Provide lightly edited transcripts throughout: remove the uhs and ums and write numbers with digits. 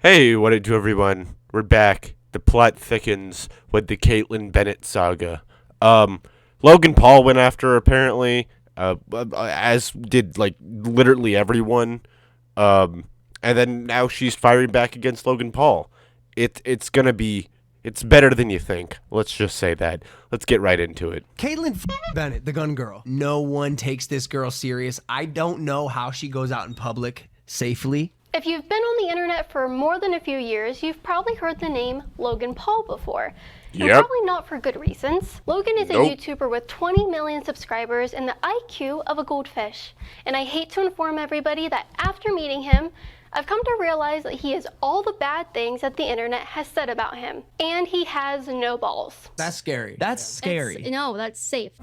Hey, what it do, everyone? We're back. The plot thickens with the Kaitlin Bennett saga. Um, Logan Paul went after her, apparently, as did, like, literally everyone. Um, and then now she's firing back against Logan Paul. It's better than you think. Let's just say that. Let's get right into it. Kaitlin Bennett, the gun girl. No one takes this girl serious. I don't know how she goes out in public safely. If you've been on the internet for more than a few years, you've probably heard the name Logan Paul before. And Yep. probably not for good reasons. Logan is a Nope. YouTuber with 20 million subscribers and the IQ of a goldfish. And I hate to inform everybody that after meeting him, I've come to realize that he is all the bad things that the internet has said about him. And he has no balls. That's scary. That's scary. No, that's safe.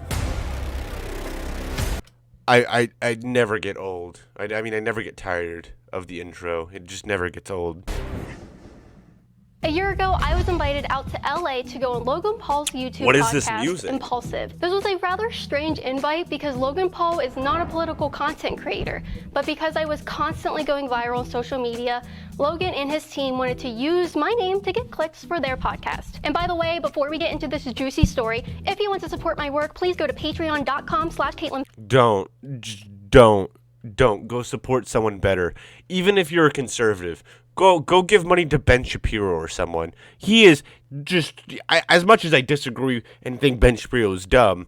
I never get old. I mean, I never get tired of the intro. It just never gets old. A year ago, I was invited out to LA to go on Logan Paul's YouTube What is podcast, this music? Impulsive. This was a rather strange invite because Logan Paul is not a political content creator, but because I was constantly going viral on social media, Logan and his team wanted to use my name to get clicks for their podcast. And by the way, before we get into this juicy story, if you want to support my work, please go to patreon.com/Kaitlin. Don't go support someone better. Even if you're a conservative, go give money to Ben Shapiro or someone. He is just as much as I disagree and think Ben Shapiro is dumb.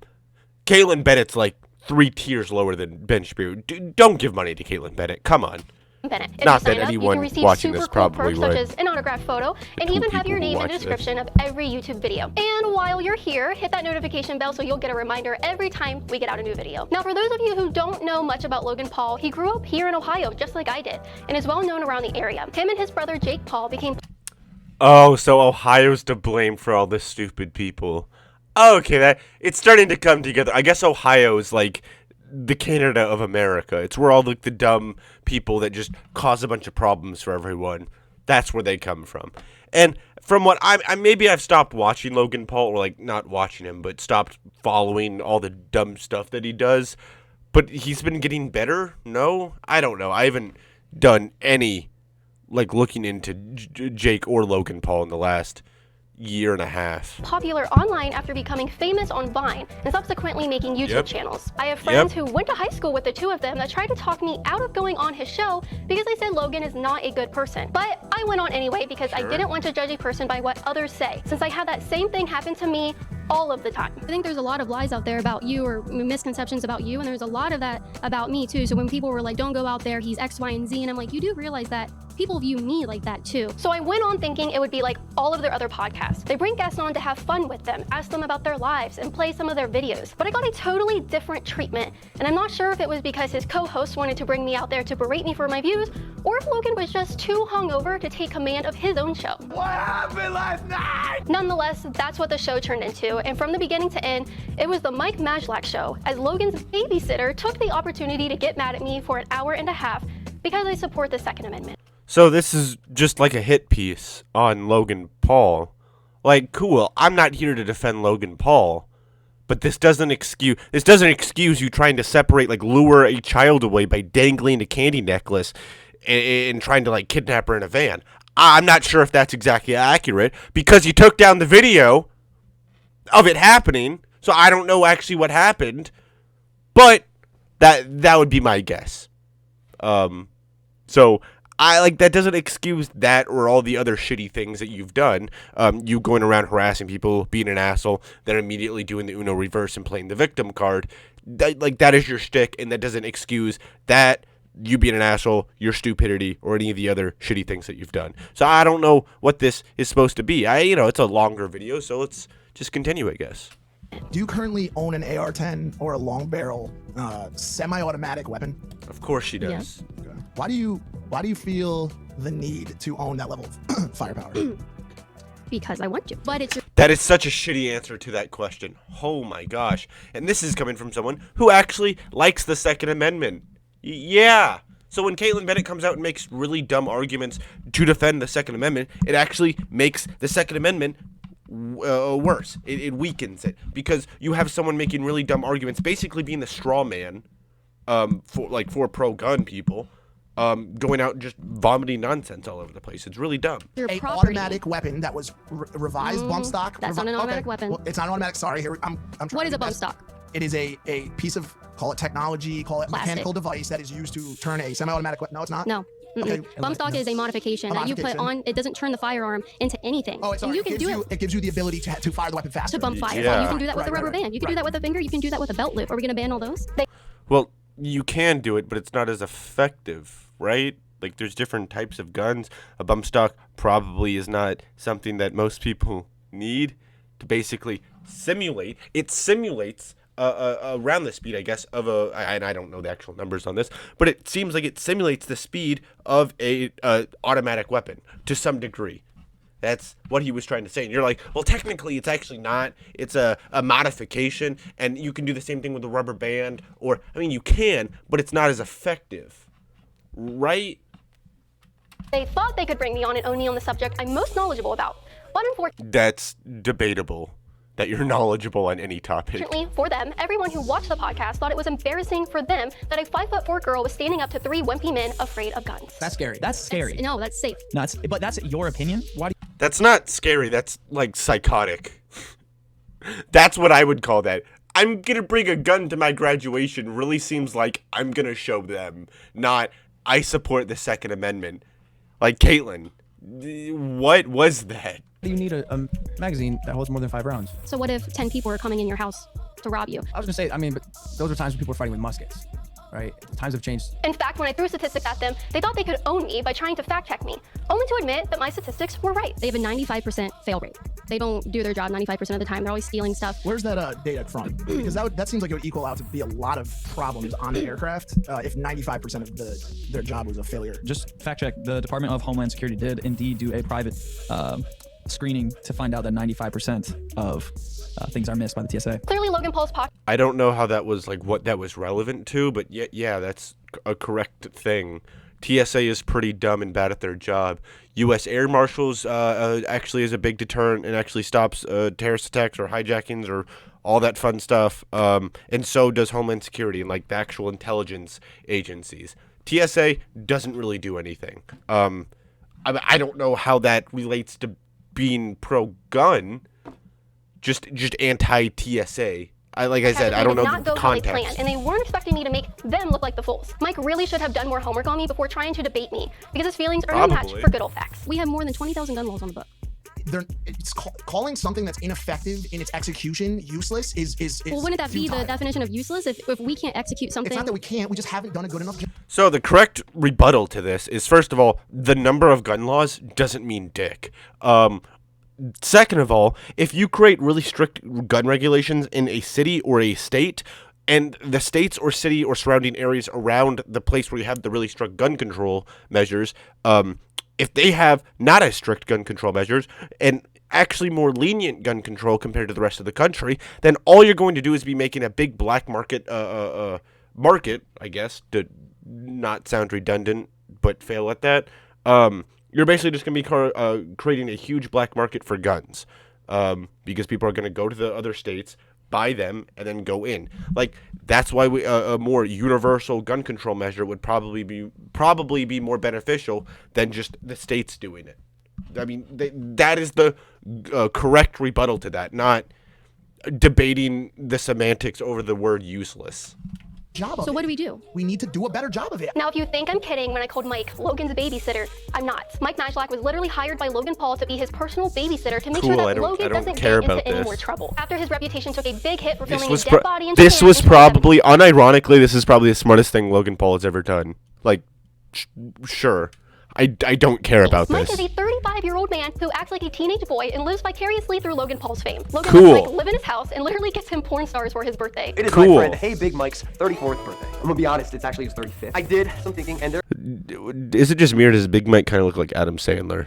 Kaitlin Bennett's like 3 tiers lower than Ben Shapiro. Don't give money to Kaitlin Bennett. Come on. Bennett. If Not you sign that up, anyone you can receive watching super this cool probably perks would. such as an autographed photo and cool even have your people who name in the watch this. description of every YouTube video. And while you're here, hit that notification bell so you'll get a reminder every time we get out a new video. Now, for those of you who don't know much about Logan Paul, he grew up here in Ohio just like I did and is well known around the area. Him and his brother Jake Paul became Oh, so Ohio's to blame for all this stupid people. Okay, that it's starting to come together. I guess Ohio is like the Canada of America. It's where all the dumb people that just cause a bunch of problems for everyone. That's where they come from. And from what I maybe I've stopped watching Logan Paul, or like not watching him, but stopped following all the dumb stuff that he does. But he's been getting better? No? I don't know. I haven't done any like looking into Jake or Logan Paul in the last year and a half. popular online after becoming famous on Vine and subsequently making YouTube Yep. channels. I have friends Yep. who went to high school with the two of them that tried to talk me out of going on his show because they said Logan is not a good person. But I went on anyway because I Sure. didn't want to judge a person by what others say, since I had that same thing happen to me all of the time. I think there's a lot of lies out there about you or misconceptions about you, and there's a lot of that about me too. So when people were like, don't go out there, he's X, Y, and Z, and I'm like, you do realize that people view me like that too. So I went on thinking it would be like all of their other podcasts. They bring guests on to have fun with them, ask them about their lives, and play some of their videos. But I got a totally different treatment, and I'm not sure if it was because his co-host wanted to bring me out there to berate me for my views, or if Logan was just too hungover to take command of his own show. What happened last night? Nonetheless, that's what the show turned into, and from the beginning to end, it was the Mike Majlak show, as Logan's babysitter took the opportunity to get mad at me for an hour and a half because I support the Second Amendment. So this is just like a hit piece on Logan Paul. Like, cool. I'm not here to defend Logan Paul, but this doesn't excuse you trying to separate, like, lure a child away by dangling a candy necklace and trying to like kidnap her in a van. I'm not sure if that's exactly accurate because you took down the video of it happening, so I don't know actually what happened, but that would be my guess. So I like that doesn't excuse that or all the other shitty things that you've done. You going around harassing people, being an asshole, then immediately doing the Uno reverse and playing the victim card. That is your shtick, and that doesn't excuse that you being an asshole, your stupidity, or any of the other shitty things that you've done. So I don't know what this is supposed to be. It's a longer video, so let's just continue, I guess. Do you currently own an AR-10 or a long barrel semi-automatic weapon? Of course she does. Okay. Why do you feel the need to own that level of firepower? Because I want to. But it's That is such a shitty answer to that question. Oh my gosh. And this is coming from someone who actually likes the Second Amendment. Yeah. So when Kaitlin Bennett comes out and makes really dumb arguments to defend the Second Amendment, it actually makes the Second Amendment worse. It weakens it because you have someone making really dumb arguments, basically being the straw man for pro-gun people. going out and just vomiting nonsense all over the place. It's really dumb. Your A property. automatic weapon that was revised bump stock. That's not an automatic weapon. Well, it's not an automatic. Sorry, here I'm trying What to is do a bump best. stock? It is a piece of, call it technology, call it Plastic. mechanical device that is used to turn a semi-automatic weapon. No, it's not. No. Okay. Bump stock is a modification A that you put modification. on. It doesn't turn the firearm into anything. Oh, it's and you can do it It gives you the ability to fire the weapon faster. to bump fire. Yeah. You can do that with a Right, rubber right, band. You can right. do that with a finger. You can do that with a belt loop. Are we going to ban all those? Well, you can do it, but it's not as effective, right? Like, there's different types of guns. A bump stock probably is not something that most people need to basically simulate. It simulates around the speed, I guess, of and I don't know the actual numbers on this, but it seems like it simulates the speed of a automatic weapon to some degree. That's what he was trying to say. And you're like, well, technically, it's actually not. It's a modification, and you can do the same thing with a rubber band. Or, I mean, you can, but it's not as effective, right? They thought they could bring me on and own me on the subject I'm most knowledgeable about. But That's debatable, that you're knowledgeable on any topic. unfortunately for them, everyone who watched the podcast thought it was embarrassing for them that a 5'4" girl was standing up to 3 wimpy men afraid of guns. That's scary. That's scary. No, that's safe. No, but that's your opinion. Why do That's not scary. That's, like, psychotic. That's what I would call that. I'm gonna bring a gun to my graduation really seems like I'm gonna show them, not I support the Second Amendment. Like, Kaitlin, what was that? you need a magazine that holds more than 5 rounds? So what if 10 people are coming in your house to rob you? I was gonna say, I mean, but those are times when people were fighting with muskets, right? Times have changed. In fact, when I threw statistics at them, they thought they could own me by trying to fact check me, only to admit that my statistics were right. They have a 95% fail rate. They don't do their job 95% of the time. They're always stealing stuff. Where's that data from? Because that seems like it would equal out to be a lot of problems on the aircraft if 95% of their job was a failure. Just fact check. The Department of Homeland Security did indeed do a private screening to find out that 95% of things are missed by the TSA. Clearly, Logan Paul's pocket I don't know how that was, like, what that was relevant to, but yeah, that's a correct thing. TSA is pretty dumb and bad at their job. U.S. Air Marshals actually is a big deterrent and actually stops terrorist attacks or hijackings or all that fun stuff. And so does Homeland Security and, like, the actual intelligence agencies. TSA doesn't really do anything. I don't know how that relates to being pro-gun, just anti-TSA. Like I said, I don't know did not the go how they context. planned, and they weren't expecting me to make them look like the fools. Mike really should have done more homework on me before trying to debate me, because his feelings are no match Probably. for good old facts. We have more than 20,000 gun laws on the book. Calling something that's ineffective in its execution useless is Well, wouldn't that be the futile. definition of useless if we can't execute something? It's not that we can't, we just haven't done a good enough job. So the correct rebuttal to this is, first of all, the number of gun laws doesn't mean dick. Second of all, if you create really strict gun regulations in a city or a state, and the states or city or surrounding areas around the place where you have the really strict gun control measures, if they have not as strict gun control measures and actually more lenient gun control compared to the rest of the country, then all you're going to do is be making a big black market, I guess, to not sound redundant but fail at that. You're basically just going to be creating a huge black market for guns, because people are going to go to the other states, buy them, and then go in. Like, that's why a more universal gun control measure would probably be more beneficial than just the states doing it. I mean, that is the correct rebuttal to that, not debating the semantics over the word useless. Job of So it. what do we do? We need to do a better job of it. Now, if you think I'm kidding when I called Mike Logan's babysitter, I'm not. Mike Nyslak was literally hired by Logan Paul to be his personal babysitter to make Cool, sure I that don't Logan doesn't care get about into any this. more trouble. After his reputation took a big hit for This filming was a dead body in this Japan was in 2017. probably, unironically, this is probably the smartest thing Logan Paul has ever done. Like, sure. I don't care about Mike this. is a 35-year-old man who acts like a teenage boy and lives vicariously through Logan Paul's fame. Logan Cool. lets Mike live in his house and literally gets him porn stars for his birthday. It is Cool. my friend Hey Big Mike's 34th birthday. I'm gonna be honest, it's actually his 35th. I did some thinking, and there Is it just me or does Big Mike kind of look like Adam Sandler?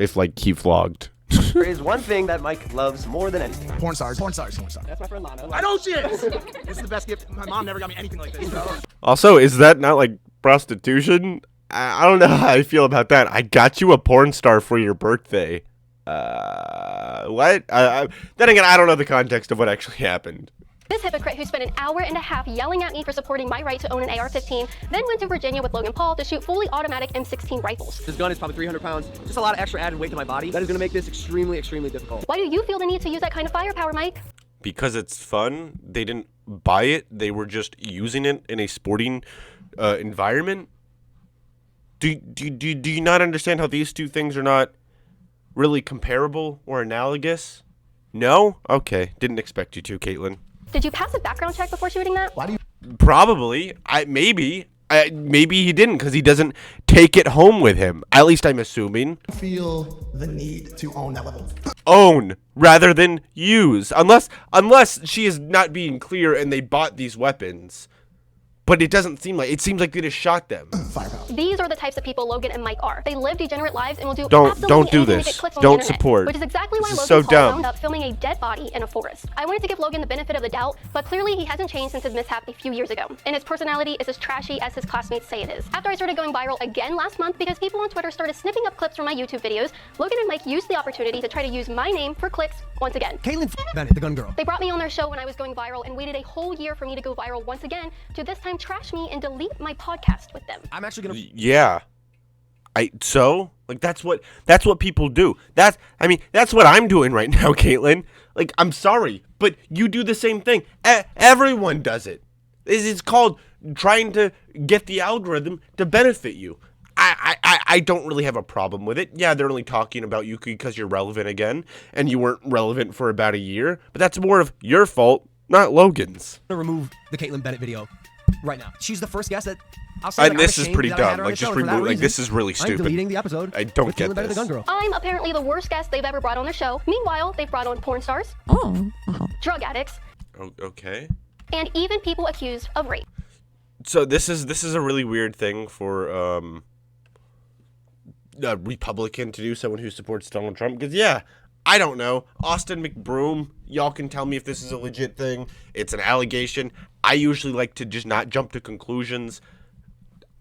If, like, he vlogged. is one thing that Mike loves more than anything. Porn stars. That's my friend Lana. I know she is. This is the best gift. My mom never got me anything like this. Also, is that not, like, prostitution? I don't know how I feel about that. I got you a porn star for your birthday. What? Then again, I don't know the context of what actually happened. This hypocrite who spent an hour and a half yelling at me for supporting my right to own an AR-15, then went to Virginia with Logan Paul to shoot fully automatic M16 rifles. This gun is probably 300 pounds. Just a lot of extra added weight to my body. That is going to make this extremely, extremely difficult. Why do you feel the need to use that kind of firepower, Mike? Because it's fun. They didn't buy it. They were just using it in a sporting environment. Do you not understand how these two things are not really comparable or analogous? No? Okay. Didn't expect you to, Kaitlin. Did you pass a background check before shooting that? Why do you Probably. Maybe he didn't because he doesn't take it home with him. At least I'm assuming. feel the need to own that level? Own rather than use. Unless she is not being clear and they bought these weapons. But it seems like they just shot them. Firepower. These are the types of people Logan and Mike are. They live degenerate lives and will do Don't absolutely do anything this. to get clicks on Don't the internet, support. which is exactly why This is Logan so Paul dumb. wound up filming a dead body in a forest. I wanted to give Logan the benefit of the doubt, but clearly he hasn't changed since his mishap a few years ago, and his personality is as trashy as his classmates say it is. After I started going viral again last month because people on Twitter started snipping up clips from my YouTube videos, Logan and Mike used the opportunity to try to use my name for clicks once again. Kaitlin Bennett, the gun girl. They brought me on their show when I was going viral and waited a whole year for me to go viral once again to this time trash me and delete my podcast with them. I'm actually gonna. Yeah. That's what people do. That's what I'm doing right now, Kaitlin. Like, I'm sorry, but you do the same thing. Everyone does it. It's called trying to get the algorithm to benefit you. I don't really have a problem with it. Yeah, they're only talking about you because you're relevant again, and you weren't relevant for about a year. But that's more of your fault, not Logan's. I'm gonna remove the Kaitlin Bennett video right now. She's the first guest that. I'll say And that this I'm is ashamed pretty that I had dumb. her on Like, the show, just and for that remove. Like, reason, this is really I'm stupid. deleting the episode. I don't with get Kaitlin Bennett, the gun this. girl. I'm apparently the worst guest they've ever brought on their show. Meanwhile, they've brought on porn stars, drug addicts, Okay. and even people accused of rape. So this is a really weird thing for a Republican to do, someone who supports Donald Trump. Because I don't know, Austin McBroom. Y'all can tell me if this is a legit thing. It's an allegation. I usually like to just not jump to conclusions.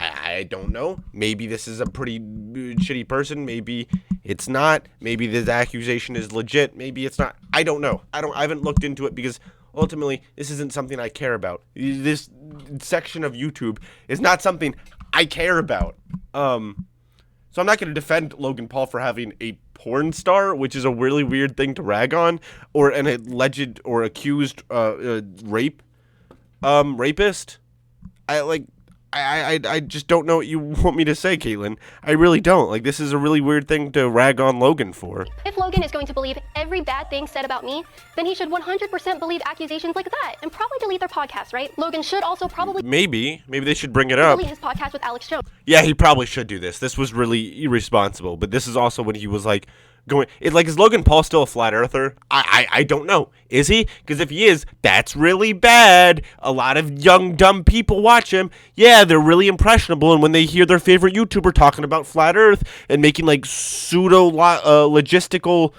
I don't know. Maybe this is a pretty shitty person. Maybe it's not. Maybe this accusation is legit. Maybe it's not. I don't know. I haven't looked into it because ultimately this isn't something I care about. This section of YouTube is not something I care about. So I'm not going to defend Logan Paul for having a porn star, which is a really weird thing to rag on, or an alleged or accused rapist. I just don't know what you want me to say, Kaitlin. I really don't. Like, this is a really weird thing to rag on Logan for. If Logan is going to believe every bad thing said about me, then he should 100% believe accusations like that and probably delete their podcast, right? Logan should also probably Maybe they should bring it up. delete his podcast with Alex Jones. Yeah, he probably should do this. This was really irresponsible. But this is also when he was like is Logan Paul still a flat earther? I don't know. Is he? Because if he is, that's really bad. A lot of young, dumb people watch him. Yeah, they're really impressionable. And when they hear their favorite YouTuber talking about flat earth and making like pseudo logistical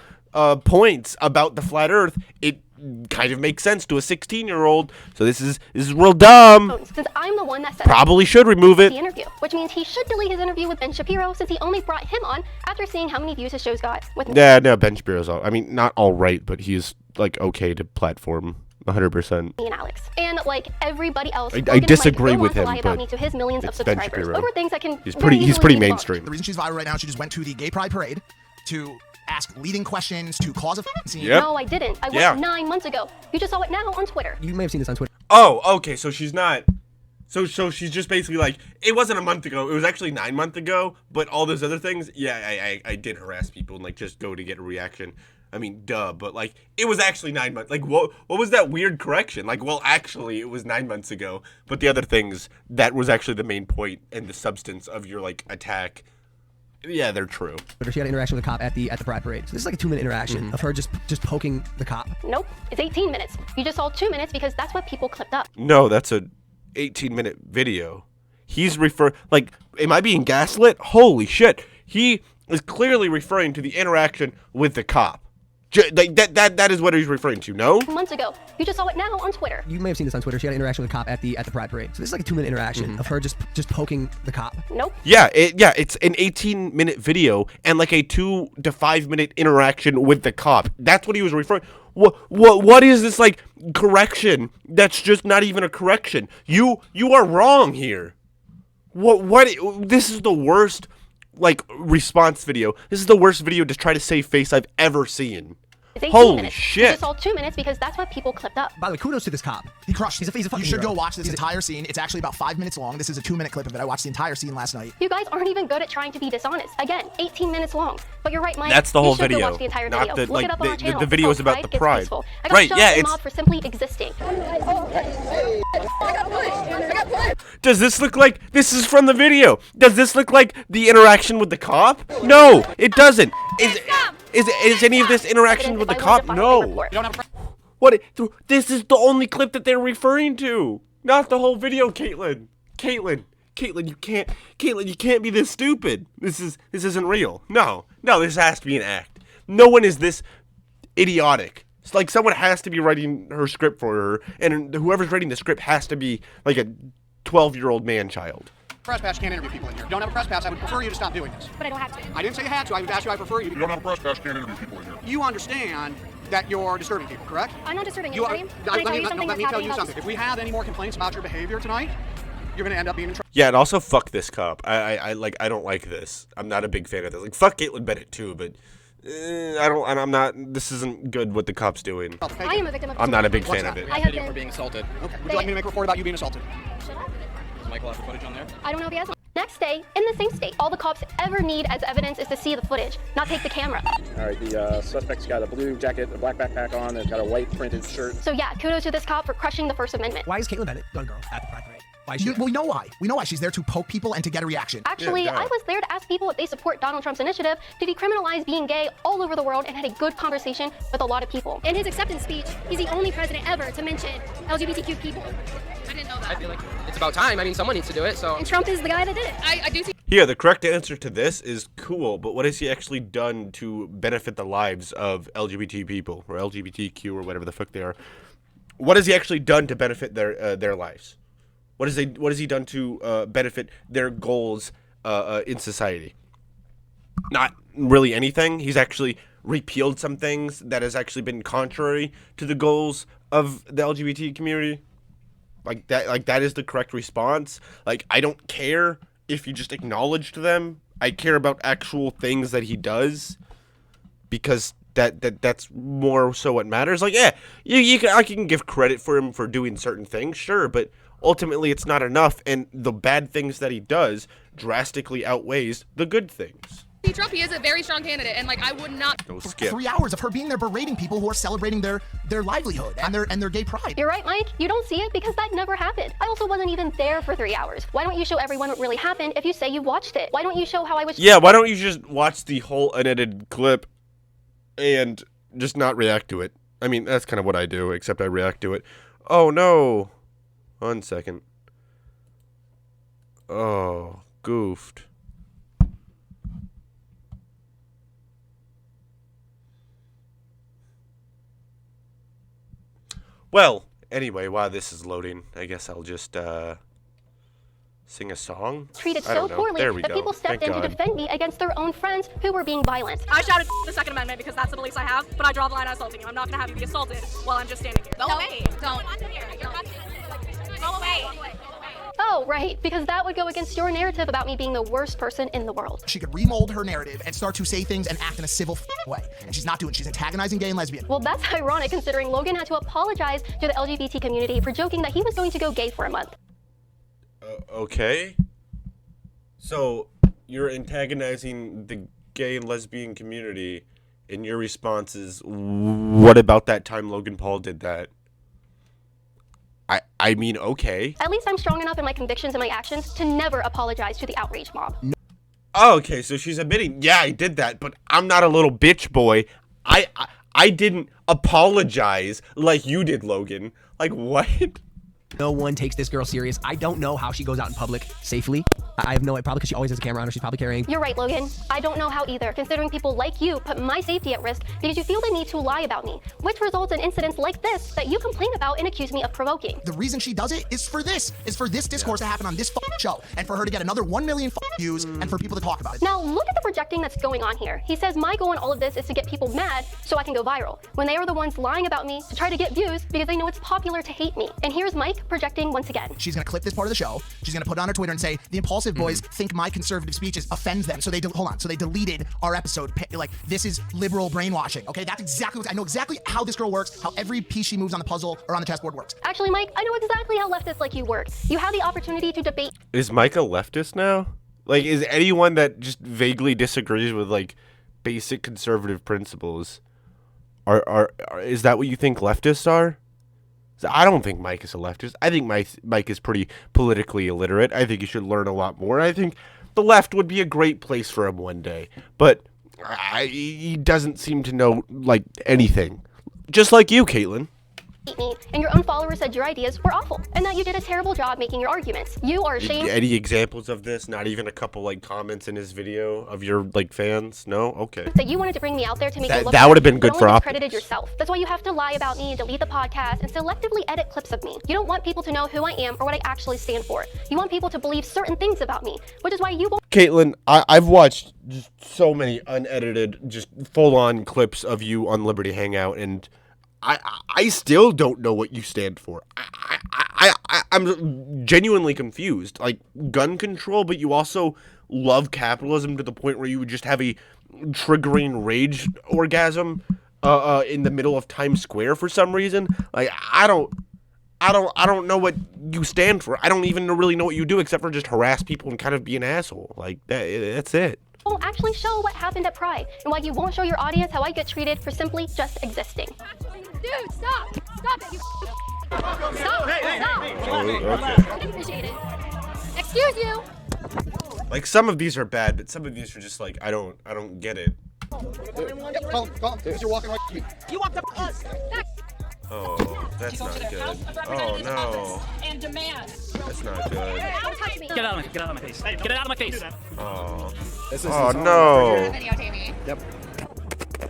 points about the flat earth, it kind of makes sense to a 16-year-old. So this is real dumb. Since I'm the one that said Probably should remove the it. interview, which means he should delete his interview with Ben Shapiro since he only brought him on after seeing how many views his shows got with me Yeah, no, Ben Shapiro's not all right, but he's like okay to platform 100%. and Alex. And like everybody else, I Logan and Mike disagree go with on to him, lie about but me to his millions of it's Ben subscribers Shapiro. over things that can He's very pretty easily be mainstream. The reason she's viral right now, she just went to the Gay Pride Parade to ask leading questions, to cause a scene. Yep. No, I didn't. I went Yeah. 9 months ago. You just saw it now on Twitter. You may have seen this on Twitter. Oh, okay, so she's not. So she's just basically like, it wasn't a month ago. It was actually 9 months ago. But all those other things, yeah, I did harass people and like just go to get a reaction. I mean, duh. But like, it was actually 9 months. Like, what was that weird correction? Like, well, actually, it was 9 months ago. But the other things, that was actually the main point and the substance of your like attack. Yeah, they're true. She had an interaction with a cop at the Pride Parade. So this is like a 2-minute interaction of her just poking the cop. Nope, it's 18 minutes. You just saw 2 minutes because that's what people clipped up. No, that's a 18-minute video. He's am I being gaslit? Holy shit. He is clearly referring to the interaction with the cop. That is what he's referring to, no? Months ago. You just saw it now on Twitter. You may have seen this on Twitter. She had an interaction with a cop at the Pride Parade. So this is like a 2-minute interaction of her just poking the cop. Nope. Yeah, it's an 18-minute video and like a 2 to 5 minute interaction with the cop. That's what he was referring. What is this, like, correction? That's just not even a correction. You are wrong here. What? This is the worst, like, response video. This is the worst video to try to save face I've ever seen. It's 18 Holy minutes. shit. It's all 2 minutes because that's what people clipped up. By the way, kudos to this cop. He crushed. He's a fucking You should hero. go watch this entire scene. It's actually about 5 minutes long. This is a 2-minute clip of it. I watched the entire scene last night. You guys aren't even good at trying to be dishonest. Again, 18 minutes long. But you're right, Mike. That's the whole you should video. Go watch the entire Not video. the- Look like, it up on our channel. the video is It's called about the Gets pride. Peaceful. I got Right, shoved yeah, and it's- mobbed for simply existing. Does this look like this is from the video? Does this look like the interaction with the cop? No, it doesn't. Is any of this interaction with the cop? No. What? This is the only clip that they're referring to, not the whole video. Kaitlin, you can't be this stupid. This isn't real. No, this has to be an act. No one is this idiotic. It's like someone has to be writing her script for her, and whoever's writing the script has to be like a 12-year-old man-child. Press pass, you can't interview people in here. You don't have a press pass, I would prefer you to stop doing this. But I don't have to. I didn't say you had to, I would ask you, I prefer you. You don't have a press pass, can't interview people in here. You understand that you're disturbing people, correct? I'm not disturbing You are, anybody. Can I tell you something let that's me tell happening you about something. If we have any more complaints about your behavior tonight, you're gonna end up being in trouble. Yeah, and also fuck this cop. I don't like this. I'm not a big fan of this. Like, fuck Kaitlin Bennett too, but I'm not. This isn't good what the cop's doing. I am a victim of I'm not a big What's fan of that? it. I have been. being assaulted. Okay. Would you like me to make a report about you being assaulted? Shut up. Does Michael have the footage on there? I don't know if he has one. Next day, in the same state, all the cops ever need as evidence is to see the footage, not take the camera. All right, the suspect's got a blue jacket, a black backpack on, and got a white printed shirt. So yeah, kudos to this cop for crushing the First Amendment. Why is Kaitlin Bennett gun girl at the Pride Parade? Why is she there? We know why. We know why. She's there to poke people and to get a reaction. Actually, Yeah, I was there to ask people if they support Donald Trump's initiative to decriminalize being gay all over the world and had a good conversation with a lot of people. In his acceptance speech, he's the only president ever to mention LGBTQ people. I didn't know that. I feel like it's about time. I mean, someone needs to do it, so. And Trump is the guy that did it. I do see. Here, the correct answer to this is cool, but what has he actually done to benefit the lives of LGBT people or LGBTQ or whatever the fuck they are? What has he actually done to benefit their lives? What has he done to benefit their goals in society? Not really anything. He's actually repealed some things that has actually been contrary to the goals of the LGBT community. Like that is the correct response. Like, I don't care if you just acknowledged them. I care about actual things that he does, because that's more so what matters. Like, yeah, I can give credit for him for doing certain things, sure, but ultimately it's not enough, and the bad things that he does drastically outweighs the good things. Trump, he is a very strong candidate, and I would not. No skip. 3 hours of her being there berating people who are celebrating their livelihood and their gay pride. You're right, Mike. You don't see it because that never happened. I also wasn't even there for 3 hours. Why don't you show everyone what really happened if you say you watched it? Why don't you show how I was... Yeah, why don't you just watch the whole unedited clip and just not react to it? I mean, that's kind of what I do, except I react to it. Oh, no. 1 second. Oh, goofed. Well, anyway, while this is loading, I guess I'll just, sing a song? treated I so don't know. poorly There we that go. people stepped Thank in to God. defend me against their own friends who were being violent. I shouted the Second Amendment because that's the beliefs I have, but I draw the line at assaulting you. I'm not going to have you be assaulted while I'm just standing here. Go away. Don't. Go away. Oh, right, because that would go against your narrative about me being the worst person in the world. She could remold her narrative and start to say things and act in a civil way. And she's not doing. She's antagonizing gay and lesbian. Well, that's ironic considering Logan had to apologize to the LGBT community for joking that he was going to go gay for a month. Okay. So, you're antagonizing the gay and lesbian community, and your response is, what about that time Logan Paul did that? I mean, okay. At least I'm strong enough in my convictions and my actions to never apologize to the outrage mob. Oh, okay, so she's admitting, yeah, I did that, but I'm not a little bitch boy. I didn't apologize like you did, Logan. Like, what? No one takes this girl serious. I don't know how she goes out in public safely. I have no idea, probably because she always has a camera on her. She's probably carrying. You're right, Logan. I don't know how either, considering people like you put my safety at risk because you feel the need to lie about me, which results in incidents like this that you complain about and accuse me of provoking. The reason she does it is for this discourse to happen on this show, and for her to get another 1 million views, and for people to talk about it. Now look at the projecting that's going on here. He says my goal in all of this is to get people mad so I can go viral, when they are the ones lying about me to try to get views because they know it's popular to hate me. And here's Mike projecting once again. She's gonna clip this part of the show. She's gonna put it on her Twitter and say the impulsive boys think my conservative speeches offends them, so they so they deleted our episode. Like, this is liberal brainwashing. Okay, that's exactly what I know exactly how this girl works, how every piece she moves on the puzzle or on the chessboard works. Actually, Mike, I know exactly how leftists like you work. You have the opportunity to debate. Is Mike a leftist now? Like, is anyone that just vaguely disagrees with like basic conservative principles, is that what you think leftists are? I don't think Mike is a leftist. I think Mike is pretty politically illiterate. I think he should learn a lot more. I think the left would be a great place for him one day. But he doesn't seem to know, like, anything. Just like you, Kaitlin. Me, and your own followers said your ideas were awful and that you did a terrible job making your arguments. You are ashamed. Any examples of this? Not even a couple like comments in his video of your like fans? No? Okay. That you wanted to bring me out there to make it look that would have been good for you discredited yourself. That's why you have to lie about me and delete the podcast and selectively edit clips of me. You don't want people to know who I am or what I actually stand for. You want people to believe certain things about me, which is why you won't. Kaitlin, I've watched just so many unedited, just full-on clips of you on Liberty Hangout, and I still don't know what you stand for. I'm genuinely confused. Like, gun control, but you also love capitalism to the point where you would just have a triggering rage orgasm in the middle of Times Square for some reason. Like, I don't know what you stand for. I don't even really know what you do except for just harass people and kind of be an asshole. Like, that's it. Won't actually show what happened at Pride and why you won't show your audience how I get treated for simply just existing. Dude, stop! Stop it! You stop! Stop! Okay. Appreciate it. Excuse you. Like, some of these are bad, but some of these are just like I don't get it. Calm. You're walking right. You walked up us. Oh, that's not good. Oh no. And demand. That's not good. Don't touch me. Get out of my face. Get it out of my face. Oh. Oh no. Yep.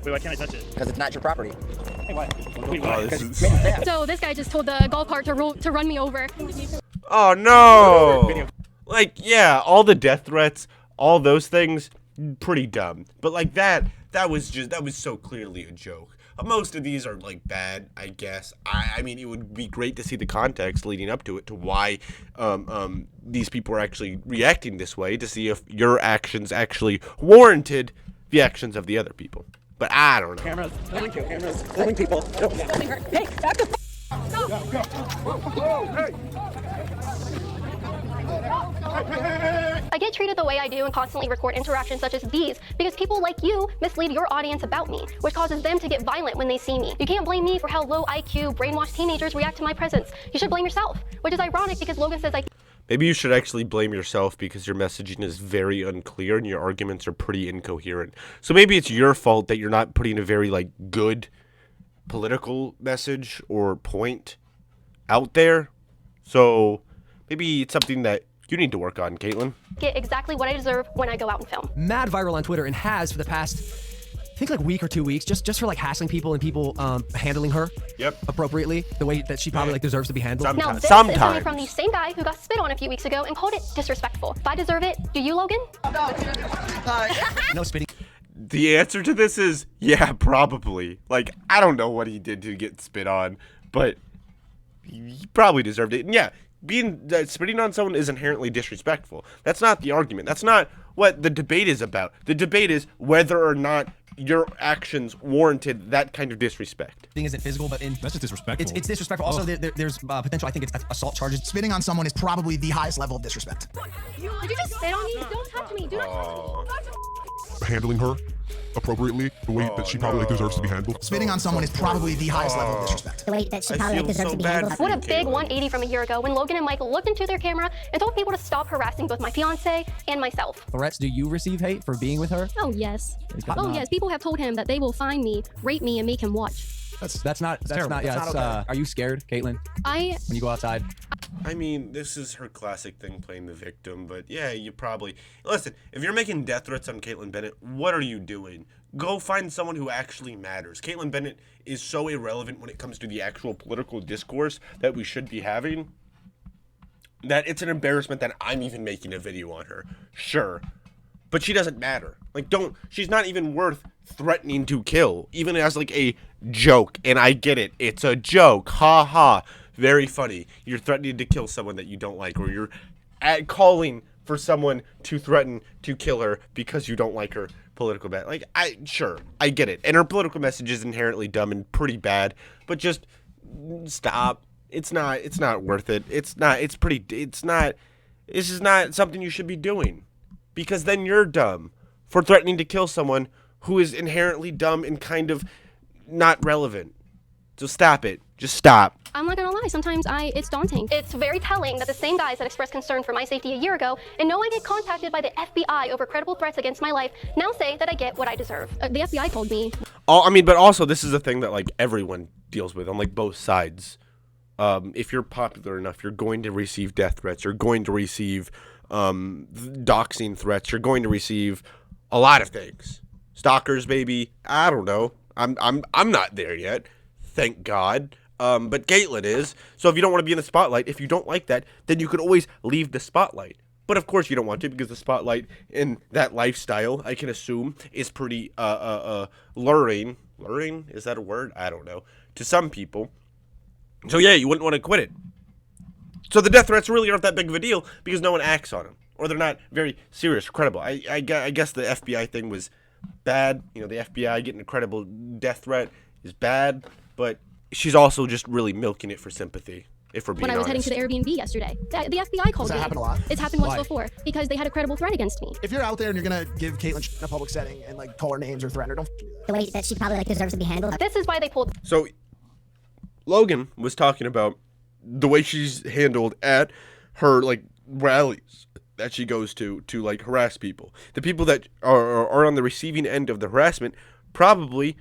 Wait, why can't I touch it? Because it's not your property. Hey, why? Wait, Oh, why? this is... So this guy just told the golf cart to run me over. Oh no. Like, yeah, all the death threats, all those things, pretty dumb. But like that was so clearly a joke. Most of these are like bad, I guess. I mean, it would be great to see the context leading up to it, to why these people are actually reacting this way, to see if your actions actually warranted the actions of the other people. But I don't know. Cameras. Filming people. Hey, back the I get treated the way I do and constantly record interactions such as these because people like you mislead your audience about me, which causes them to get violent when they see me. You can't blame me for how low IQ, brainwashed teenagers react to my presence. You should blame yourself, which is ironic because Logan says Maybe you should actually blame yourself because your messaging is very unclear and your arguments are pretty incoherent. So maybe it's your fault that you're not putting a very like good political message or point out there. So maybe it's something that you need to work on, Kaitlin. get exactly what I deserve when I go out and film. Mad viral on Twitter and has for the past, I think like week or 2 weeks, just for like hassling people and people handling her appropriately, the way that she probably like deserspits to be handled. Now this is coming from the same guy who got spit on a few weeks ago and called it disrespectful. If I deserve it, do you, Logan? No spitting. The answer to this is, yeah, probably. Like, I don't know what he did to get spit on, but he probably deserved it. And yeah, spitting on someone is inherently disrespectful. That's not the argument. That's not what the debate is about. The debate is whether or not your actions warranted that kind of disrespect. Thing isn't physical, but that's just disrespectful. It's disrespectful. Also, there's potential. I think it's assault charges. Spitting on someone is probably the highest level of disrespect. Did you just spit on me? Don't touch me. Do not touch me. Handling her appropriately, the way that she probably deserves to be handled. Spitting on someone is probably the highest level of disrespect. The way that she probably deserves to be handled. What a big 180 from a year ago when Logan and Mike looked into their camera and told people to stop harassing both my fiance and myself. Threats, do you receive hate for being with her? Oh, yes. Oh, yes. People have told him that they will find me, rape me, and make him watch. That's not. Yeah. That's not okay. Are you scared, Kaitlin, when you go outside? I mean, this is her classic thing, playing the victim, but yeah, you probably... Listen, if you're making death threats on Kaitlin Bennett, what are you doing? Go find someone who actually matters. Kaitlin Bennett is so irrelevant when it comes to the actual political discourse that we should be having that it's an embarrassment that I'm even making a video on her. Sure. But she doesn't matter. Like, she's not even worth threatening to kill, even as, like, a joke. And I get it. It's a joke. Ha ha. Very funny. You're threatening to kill someone that you don't like, or you're calling for someone to threaten to kill her because you don't like her political message. Like, I get it. And her political message is inherently dumb and pretty bad, but just stop. It's not worth it. This is not something you should be doing, because then you're dumb for threatening to kill someone who is inherently dumb and kind of not relevant. So stop it. Just stop. I'm not gonna lie, sometimes it's daunting. It's very telling that the same guys that expressed concern for my safety a year ago and know I get contacted by the FBI over credible threats against my life now say that I get what I deserve. The FBI told me. But also this is a thing that, like, everyone deals with on, like, both sides. If you're popular enough, you're going to receive death threats. You're going to receive doxing threats. You're going to receive a lot of things. Stalkers, maybe. I don't know. I'm not there yet. Thank God. But Kaitlin is. So if you don't want to be in the spotlight, if you don't like that, then you could always leave the spotlight. But of course you don't want to, because the spotlight in that lifestyle, I can assume, is pretty luring. Luring? Is that a word? I don't know. To some people. So yeah, you wouldn't want to quit it. So the death threats really aren't that big of a deal because no one acts on them, or they're not very serious or credible. I guess the FBI thing was bad. You know, the FBI getting a credible death threat is bad, but she's also just really milking it for sympathy, if we're being honest. When I was heading to the Airbnb yesterday, the FBI called me. Does that happen a lot? It's happened once before, because they had a credible threat against me. If you're out there and you're gonna give Kaitlin in a public setting and, like, call her names or threaten her, don't the way that she probably, like, deserves to be handled. This is why they pulled. So Logan was talking about the way she's handled at her, like, rallies that she goes to like, harass people. The people that are on the receiving end of the harassment probably...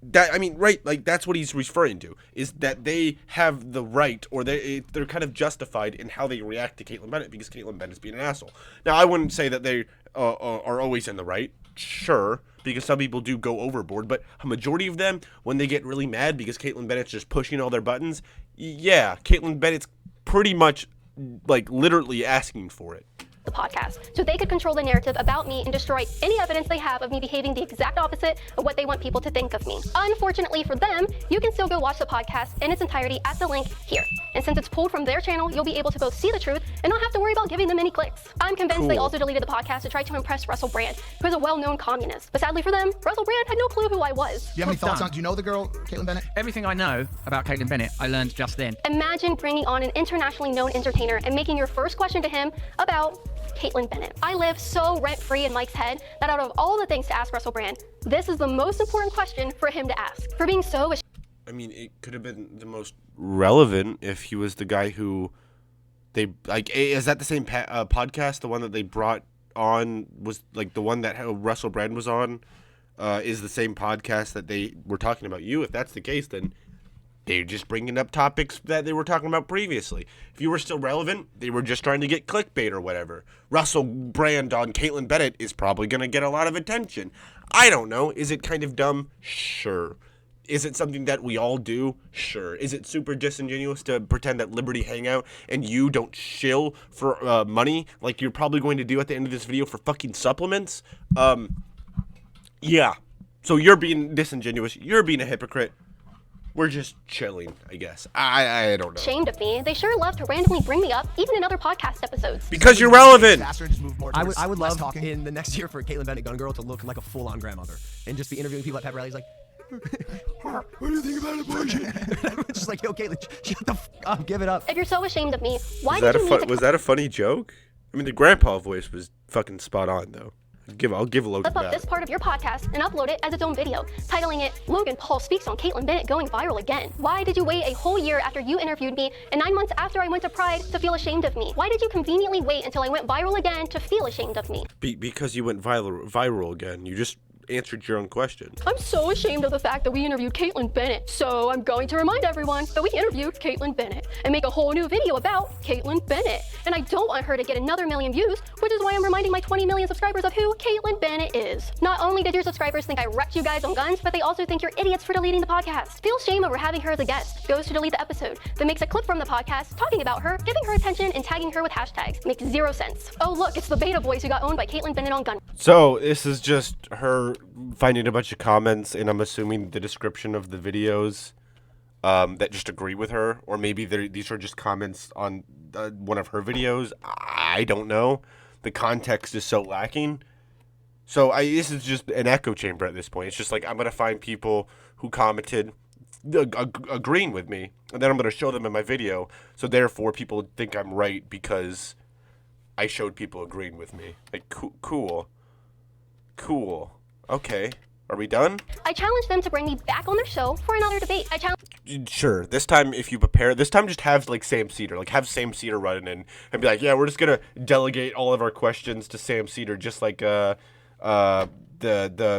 right, like, that's what he's referring to, is that they have the right, or they're kind of justified in how they react to Kaitlin Bennett, because Kaitlin Bennett's being an asshole. Now, I wouldn't say that they are always in the right, sure, because some people do go overboard, but a majority of them, when they get really mad because Kaitlin Bennett's just pushing all their buttons, yeah, Kaitlin Bennett's pretty much, like, literally asking for it. The podcast, so they could control the narrative about me and destroy any evidence they have of me behaving the exact opposite of what they want people to think of me. Unfortunately for them, you can still go watch the podcast in its entirety at the link here. And since it's pulled from their channel, you'll be able to both see the truth and not have to worry about giving them any clicks. I'm convinced they also deleted the podcast to try to impress Russell Brand, who is a well-known communist. But sadly for them, Russell Brand had no clue who I was. Do you have any thoughts on, do you know the girl, Kaitlin Bennett? Everything I know about Kaitlin Bennett, I learned just then. Imagine bringing on an internationally known entertainer and making your first question to him about Kaitlin Bennett. I live so rent-free in Mike's head that out of all the things to ask Russell Brand, this is the most important question for him to ask. For being so... I mean, it could have been the most relevant if he was the guy who they, like, is that the same podcast? The one that they brought on was, like, the one that Russell Brand was on is the same podcast that they were talking about you. If that's the case, then they're just bringing up topics that they were talking about previously. If you were still relevant, they were just trying to get clickbait or whatever. Russell Brand on Kaitlin Bennett is probably going to get a lot of attention. I don't know. Is it kind of dumb? Sure. Is it something that we all do? Sure. Is it super disingenuous to pretend that Liberty Hangout and you don't shill for money like you're probably going to do at the end of this video for fucking supplements? Yeah. So you're being disingenuous. You're being a hypocrite. We're just chilling, I guess. I don't know. Ashamed of me. They sure love to randomly bring me up, even in other podcast episodes. Because you're relevant. I would love in the next year for Kaitlin Bennett Gun Girl to look like a full-on grandmother and just be interviewing people at pep rallies like, what do you think about abortion? Just like, yo, Kaitlin, shut the f up, give it up. If you're so ashamed of me, why did you need to... Was that a funny joke? I mean, the grandpa voice was fucking spot on, though. I'll give Logan clip up this part of your podcast and upload it as its own video, titling it, Logan Paul speaks on Kaitlin Bennett going viral again. Why did you wait a whole year after you interviewed me and 9 months after I went to Pride to feel ashamed of me? Why did you conveniently wait until I went viral again to feel ashamed of me? Because you went viral again. You just answered your own question. I'm so ashamed of the fact that we interviewed Kaitlin Bennett, so I'm going to remind everyone that we interviewed Kaitlin Bennett and make a whole new video about Kaitlin Bennett. And I don't want her to get another million views, which is why I'm reminding my 20 million subscribers of who Kaitlin Bennett is. Not only did your subscribers think I wrecked you guys on guns, but they also think you're idiots for deleting the podcast. Feel shame over having her as a guest, goes to delete the episode, then makes a clip from the podcast talking about her, giving her attention, and tagging her with hashtags. Makes zero sense. Oh look, it's the beta boys who got owned by Kaitlin Bennett on gun. So this is just her finding a bunch of comments, and I'm assuming the description of the videos that just agree with her, or maybe these are just comments on one of her videos. I don't know. The context is so lacking. So this is just an echo chamber at this point. It's just like I'm gonna find people who commented agreeing with me, and then I'm gonna show them in my video. So therefore, people think I'm right because I showed people agreeing with me. Like cool. Okay. Are we done? I challenge them to bring me back on their show for another debate. Sure. This time, if you prepare, this time just have like Sam Cedar, have Sam Cedar run in and be like, yeah, we're just gonna delegate all of our questions to Sam Cedar, just like the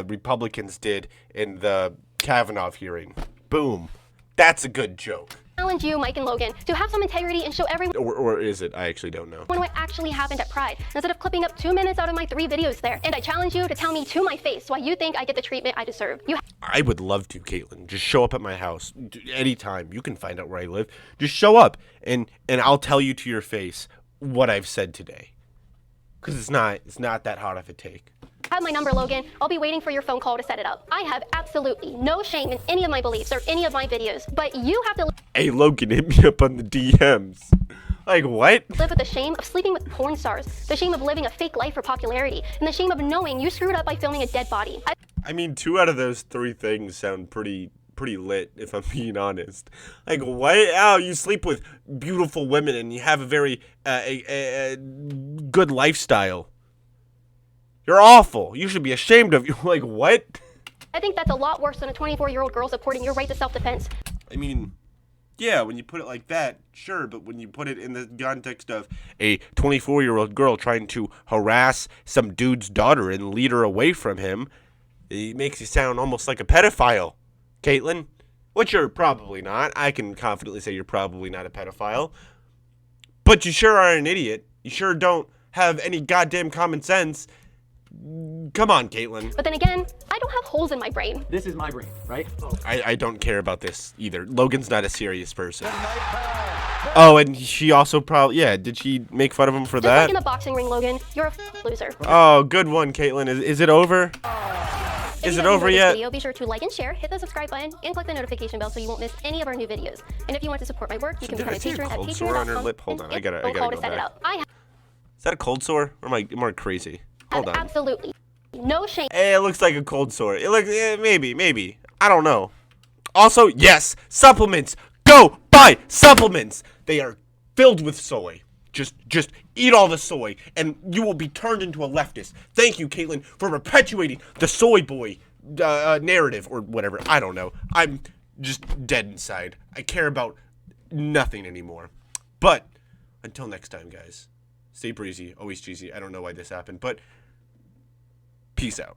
Republicans did in the Kavanaugh hearing. Boom. That's a good joke. Challenge you, Mike and Logan, to have some integrity and show everyone. Or is it? I actually don't know. What actually happened at Pride, instead of clipping up 2 minutes out of my 3 videos there. And I challenge you to tell me to my face why you think I get the treatment I deserve. I would love to, Kaitlin. Just show up at my house anytime. You can find out where I live. Just show up, and I'll tell you to your face what I've said today. Because it's not that hard of a take. Have my number, Logan. I'll be waiting for your phone call to set it up. I have absolutely no shame in any of my beliefs or any of my videos, but you have to. Hey, Logan, hit me up on the DMs. Like, what? Live with the shame of sleeping with porn stars, the shame of living a fake life for popularity, and the shame of knowing you screwed up by filming a dead body. I mean, 2 out of those 3 things sound pretty lit, if I'm being honest. Like, what? Oh, you sleep with beautiful women and you have a very good lifestyle. You're awful. You should be ashamed of you. Like, what? I think that's a lot worse than a 24-year-old girl supporting your right to self-defense. I mean, yeah, when you put it like that, sure, but when you put it in the context of a 24-year-old girl trying to harass some dude's daughter and lead her away from him, it makes you sound almost like a pedophile, Kaitlin. Which you're probably not. I can confidently say you're probably not a pedophile. But you sure are an idiot. You sure don't have any goddamn common sense. Come on, Kaitlin. But then again, I don't have holes in my brain. This is my brain, right? I don't care about this either. Logan's not a serious person. Oh, and she also probably, yeah, did she make fun of him for Just that? like in a boxing ring, Logan, you're a loser. Oh, good one, Kaitlin. Is it over? Is it over yet? Video, be sure to like and share, hit the subscribe button, and click the notification bell so you won't miss any of our new videos. And if you want to support my work, you can become a patron at Cold sore on her lip. Hold on, I gotta go back. Is that a cold sore? Or am I crazy? Hold on. Absolutely no shame. Hey, it looks like a cold sore. It looks, maybe. I don't know. Also, yes, supplements. Go buy supplements. They are filled with soy. Just eat all the soy, and you will be turned into a leftist. Thank you, Kaitlin, for perpetuating the soy boy narrative or whatever. I don't know. I'm just dead inside. I care about nothing anymore. But until next time, guys, stay breezy, always cheesy. I don't know why this happened, but peace out.